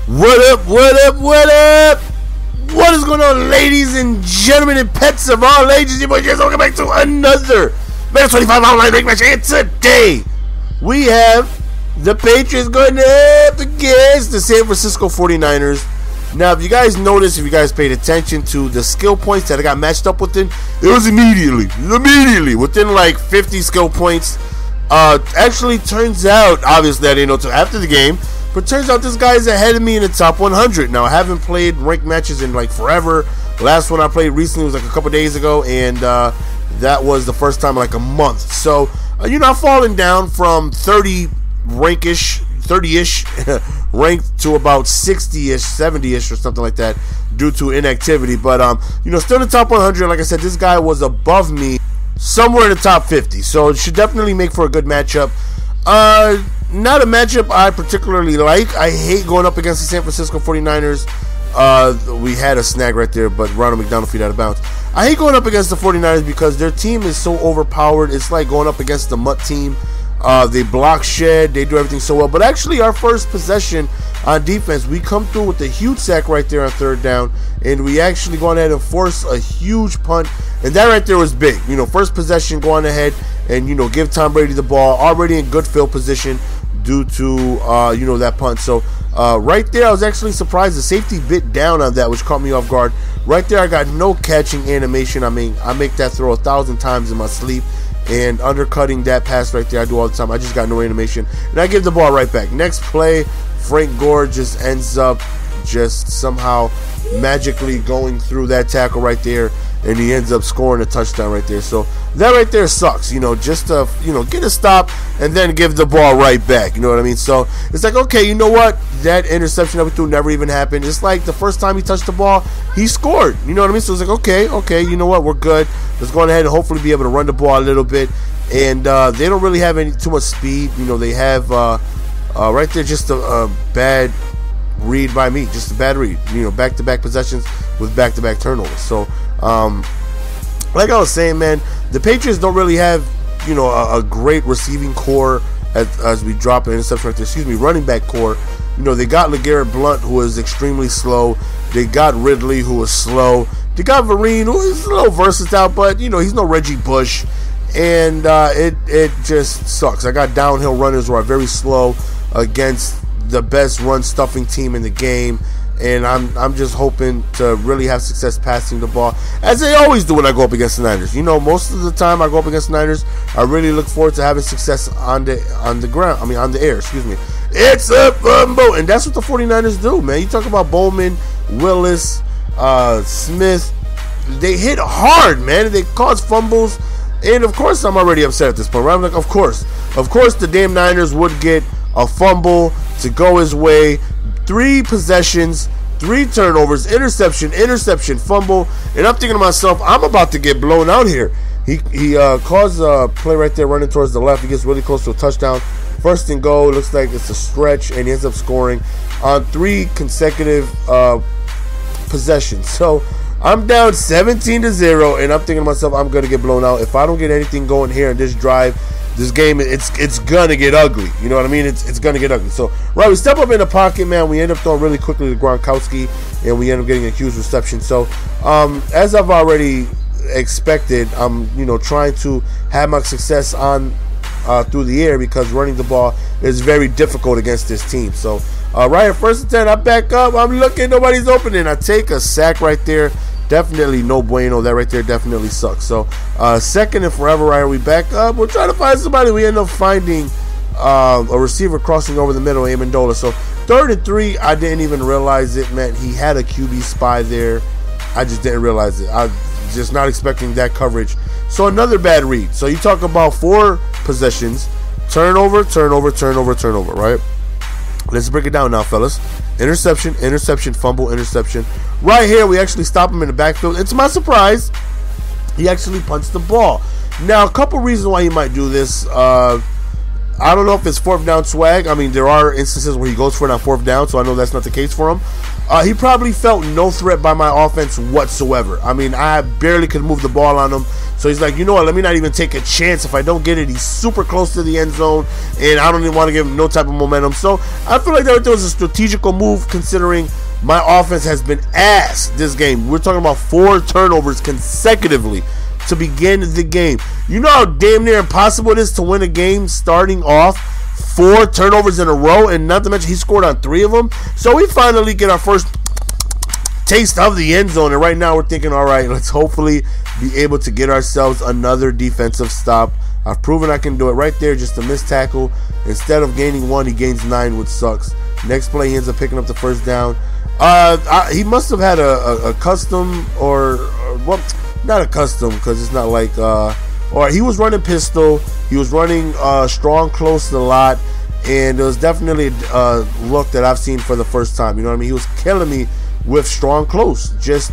What up, what up, what up? What is going on, ladies and gentlemen and pets of all ages? Your boy Jason, welcome back to another Madden 25 Online Big Match. And today, we have the Patriots going up against the San Francisco 49ers. Now, if you guys noticed, if you guys paid attention to the skill points that I got matched up within, it was immediately within like 50 skill points. Actually, turns out, obviously, I didn't know until after the game, but turns out this guy is ahead of me in the top 100. Now, I haven't played ranked matches in like forever. The last one I played recently was like a couple days ago, and that was the first time in like a month. So, I'm falling down from 30-ish ranked to about 60-ish, 70-ish or something like that due to inactivity. But, still in the top 100. Like I said, this guy was above me somewhere in the top 50. So, it should definitely make for a good matchup. Not a matchup I particularly like. I hate going up against the San Francisco 49ers. We had a snag right there, but Ronald McDonald feet out of bounds. I hate going up against the 49ers because their team is so overpowered. It's like going up against the M.U.T team. They block shed. They do everything so well. But actually, our first possession on defense, we come through with a huge sack right there on third down, and we actually go ahead and force a huge punt. And that right there was big. First possession, go on ahead and, give Tom Brady the ball. Already in good field position due to, that punt. So, right there, I was actually surprised. The safety bit down on that, which caught me off guard. Right there, I got no catching animation. I mean, I make that throw 1,000 times in my sleep. And undercutting that pass right there, I do all the time. I just got no animation. And I give the ball right back. Next play, Frank Gore just ends up just somehow magically going through that tackle right there. And he ends up scoring a touchdown right there. So that right there sucks, just to, get a stop and then give the ball right back. You know what I mean? So it's like, okay, you know what? That interception that we threw never even happened. It's like the first time he touched the ball, he scored. You know what I mean? So it's like, okay, you know what? We're good. Let's go ahead and hopefully be able to run the ball a little bit. And they don't really have too much speed. They have right there just a bad read by me. Just a bad read. Back-to-back possessions with back-to-back turnovers. So, like I was saying, man, the Patriots don't really have, a great receiving core as we drop an interception right there. Excuse me, running back core. They got LeGarrette Blount, who is extremely slow. They got Ridley, who is slow. They got Vereen, who is a little versatile, but, he's no Reggie Bush. And it just sucks. I got downhill runners who are very slow against the best run-stuffing team in the game. And I'm just hoping to really have success passing the ball, as they always do when I go up against the Niners. Most of the time I go up against the Niners, I really look forward to having success on the ground. On the air, excuse me. It's a fumble, and that's what the 49ers do, man. You talk about Bowman, Willis, Smith. They hit hard, man. They cause fumbles, and of course I'm already upset at this point, right? I'm like, of course the damn Niners would get a fumble to go his way. 3 possessions, 3 turnovers, interception, fumble, and I'm thinking to myself, I'm about to get blown out here. He caused a play right there running towards the left. He gets really close to a touchdown. First and goal, looks like it's a stretch, and he ends up scoring on 3 consecutive possessions. So I'm down 17-0, and I'm thinking to myself, I'm going to get blown out. If I don't get anything going here in this drive, this game, it's gonna get ugly. You know what I mean? It's gonna get ugly. So, right, we step up in the pocket, man. We end up throwing really quickly to Gronkowski, and we end up getting a huge reception. So, as I've already expected, I'm trying to have my success on through the air because running the ball is very difficult against this team. So, right here, 1st and 10, I back up. I'm looking, nobody's opening. I take a sack right there. Definitely no bueno. That right there definitely sucks. So, 2nd and forever, right? We back up. We're trying to find somebody. We end up finding a receiver crossing over the middle, Amendola. So, 3rd and 3, I didn't even realize it, man. He had a QB spy there. I just didn't realize it. I just not expecting that coverage. So, another bad read. So, you talk about 4 possessions. Turnover, right? Let's break it down now, fellas. Interception, fumble, interception. Right here, we actually stop him in the backfield. And to my surprise, he actually punts the ball. Now, a couple reasons why he might do this. I don't know if it's 4th down swag. I mean, there are instances where he goes for it on 4th down, so I know that's not the case for him. He probably felt no threat by my offense whatsoever. I mean, I barely could move the ball on him. So he's like, you know what, let me not even take a chance. If I don't get it, he's super close to the end zone, and I don't even want to give him no type of momentum. So I feel like there was a strategical move considering my offense has been ass this game. We're talking about 4 turnovers consecutively to begin the game. You know how damn near impossible it is to win a game starting off 4 turnovers in a row, and not to mention he scored on 3 of them. So we finally get our first taste of the end zone, and right now we're thinking, all right, let's hopefully be able to get ourselves another defensive stop. I've proven I can do it right there, just a missed tackle. Instead of gaining 1, he gains 9, which sucks. Next play, he ends up picking up the first down. He must have had a custom or what? Not a custom, because it's not like or he was running pistol. He was running strong close to the lot, and it was definitely a look that I've seen for the first time. You know what I mean? He was killing me with strong close, just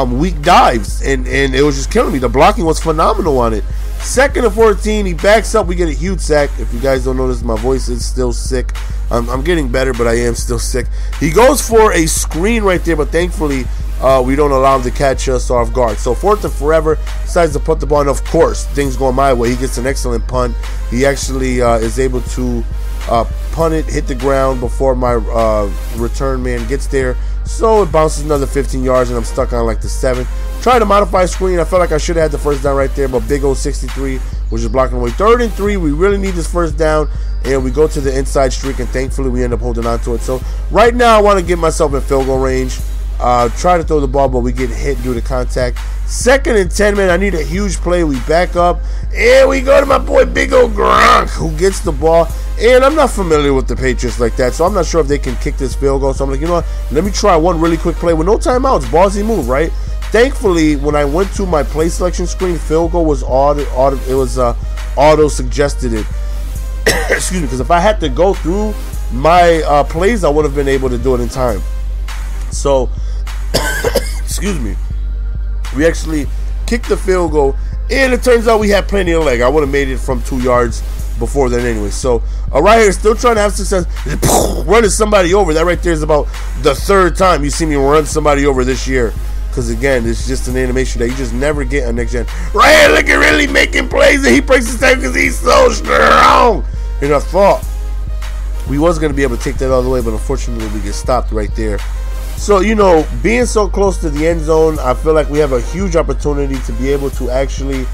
weak dives, and it was just killing me. The blocking was phenomenal on it. 2nd and 14, he backs up. We get a huge sack. If you guys don't notice, my voice is still sick. I'm getting better, but I am still sick. He goes for a screen right there, but thankfully we don't allow him to catch us off guard. So 4th and forever, decides to put the ball in. Of course, things going my way. He gets an excellent punt. He actually is able to punt it, hit the ground before my return man gets there. So it bounces another 15 yards, and I'm stuck on like the 7th. Trying to modify screen. I felt like I should have had the first down right there, but big old 63 was just blocking away. 3rd and 3. We really need this first down, and we go to the inside streak, and thankfully we end up holding on to it. So right now I want to get myself in field goal range. Try to throw the ball, but we get hit due to contact. 2nd and 10, man. I need a huge play. We back up, and we go to my boy Big O Gronk, who gets the ball. And I'm not familiar with the Patriots like that, so I'm not sure if they can kick this field goal. So I'm like, you know what? Let me try one really quick play with no timeouts. Ballsy move, right? Thankfully, when I went to my play selection screen, field goal was auto suggested it. Excuse me, because if I had to go through my plays, I would have been able to do it in time. So, excuse me, we actually kicked the field goal, and it turns out we had plenty of leg. I would have made it from 2 yards before then anyway. So right here, still trying to have success, running somebody over. That right there is about the 3rd time you see me run somebody over this year, because again, it's just an animation that you just never get on next gen. Right here, look at really making plays, and he breaks his tackle because he's so strong. And I thought we was going to be able to take that all the way, but unfortunately we get stopped right there. So, you know, being so close to the end zone, I feel like we have a huge opportunity to be able to actually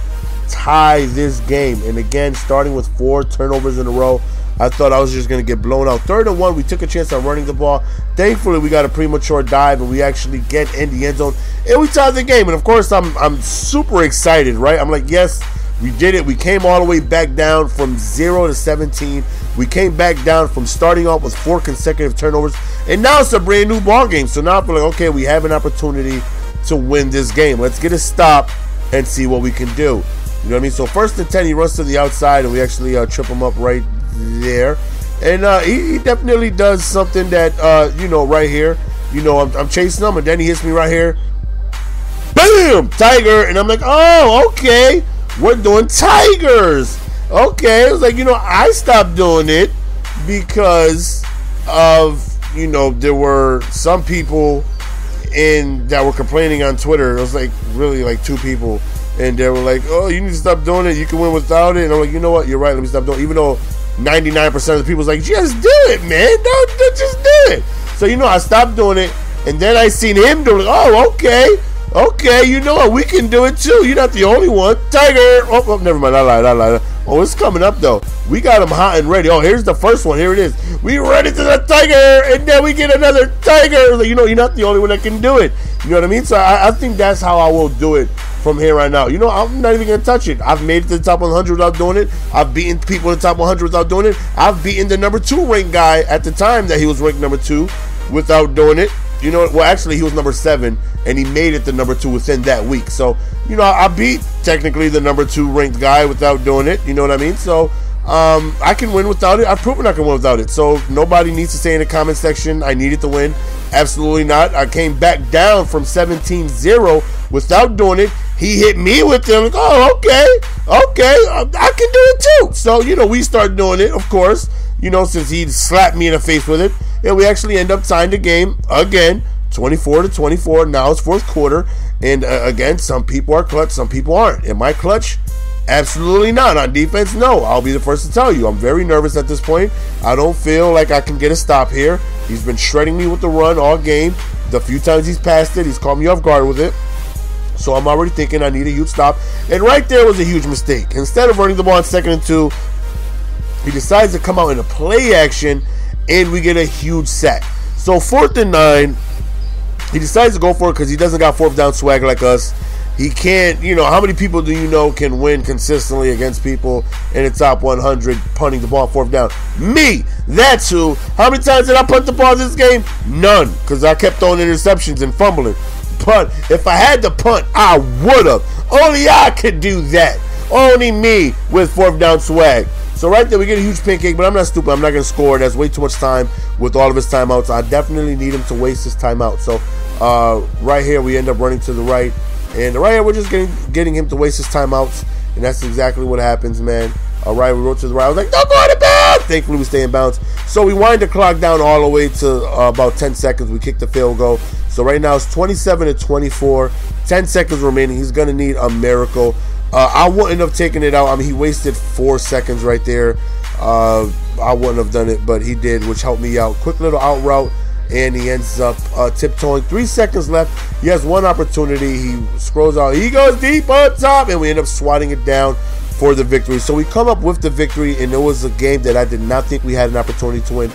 tie this game. And again, starting with 4 turnovers in a row, I thought I was just going to get blown out. 3rd and 1, we took a chance on running the ball. Thankfully, we got a premature dive, and we actually get in the end zone, and we tied the game. And of course, I'm super excited, right? I'm like, yes, we did it. We came all the way back down from 0 to 17. We came back down from starting off with 4 consecutive turnovers, and now it's a brand new ball game. So now I feel like, okay, we have an opportunity to win this game. Let's get a stop and see what we can do. You know what I mean? So 1st and 10, he runs to the outside, and we actually trip him up right there. And he definitely does something that, you know, right here. You know, I'm chasing him, and then he hits me right here. Bam! Tiger! And I'm like, oh, okay. We're doing tigers. Okay. It was like, you know, I stopped doing it because of, you know, there were some people that were complaining on Twitter. It was like really like 2 people. And they were like, oh, you need to stop doing it. You can win without it. And I'm like, you know what? You're right. Let me stop doing it. Even though 99% of the people was like, just do it, man. Don't just do it. So, you know, I stopped doing it. And then I seen him do it. Oh, okay. Okay, you know what? We can do it too. You're not the only one. Tiger. Oh, never mind. I lied. Oh, it's coming up, though. We got him hot and ready. Oh, here's the first one. Here it is. We run into the tiger, and then we get another tiger. You know, you're not the only one that can do it. You know what I mean? So I think that's how I will do it from here on out. You know, I'm not even going to touch it. I've made it to the top 100 without doing it. I've beaten people in the top 100 without doing it. I've beaten the number 2 ranked guy at the time that he was ranked number 2 without doing it. You know, well, actually, he was number 7, and he made it the number 2 within that week. So, you know, I beat technically the number 2 ranked guy without doing it. You know what I mean? So, I can win without it. I've proven I can win without it. So, nobody needs to say in the comment section, I needed to win. Absolutely not. I came back down from 17-0 without doing it, He hit me with them. Like, oh, okay, I can do it too. So, you know, we start doing it, of course, you know, since he slapped me in the face with it. And we actually end up tying the game again, 24-24. Now it's fourth quarter. And again, some people are clutch, some people aren't. Am I clutch? Absolutely not. On defense, no. I'll be the first to tell you. I'm very nervous at this point. I don't feel like I can get a stop here. He's been shredding me with the run all game. The few times he's passed it, he's caught me off guard with it. So I'm already thinking I need a huge stop. And right there was a huge mistake. Instead of running the ball on 2nd and 2, he decides to come out in a play action, and we get a huge sack. So 4th and 9, he decides to go for it because he doesn't got 4th down swagger like us. He can't, you know, how many people do you know can win consistently against people in the top 100 punting the ball on 4th down? Me! That's who. How many times did I punt the ball this game? None, because I kept throwing interceptions and fumbling. But if I had to punt, I would have. Only I could do that. Only me with 4th down swag. So right there, we get a huge pancake, but I'm not stupid. I'm not going to score. That's way too much time with all of his timeouts. I definitely need him to waste his timeout. So right here, we end up running to the right. And right here, we're just getting him to waste his timeouts. And that's exactly what happens, man. All right, we rode to the right. I was like, don't go out of bounds. Thankfully, we stay in bounds. So we wind the clock down all the way to about 10 seconds. We kick the field goal. So right now, it's 27-24. 10 seconds remaining. He's going to need a miracle. I wouldn't have taken it out. I mean, he wasted 4 seconds right there. I wouldn't have done it, but he did, which helped me out. Quick little out route, and he ends up tiptoeing. 3 seconds left. He has one opportunity. He scrolls out. He goes deep on top, and we end up swatting it down for the victory. So we come up with the victory, and it was a game that I did not think we had an opportunity to win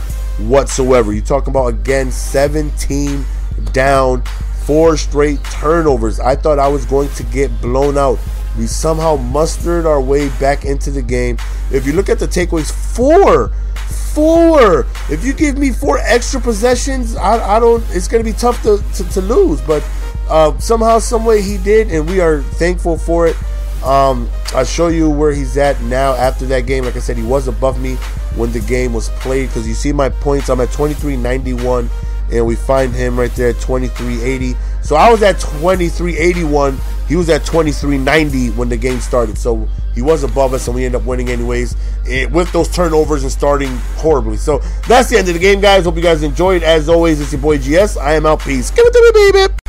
whatsoever. You're talking about, again, 17 down, 4 straight turnovers. I thought I was going to get blown out. We somehow mustered our way back into the game. If you look at the takeaways, 4. If you give me 4 extra possessions, I don't. It's going to be tough to lose. But somehow, some way, he did, and we are thankful for it. I'll show you where he's at now after that game. Like I said, he was above me when the game was played, because you see my points. I'm at 2391, and we find him right there at 2380. So I was at 2381. He was at 2390 when the game started. So he was above us, and we end up winning anyways with those turnovers and starting horribly. So that's the end of the game, guys. Hope you guys enjoyed. As always, it's your boy GS. I am out. Peace. Give it to me, baby.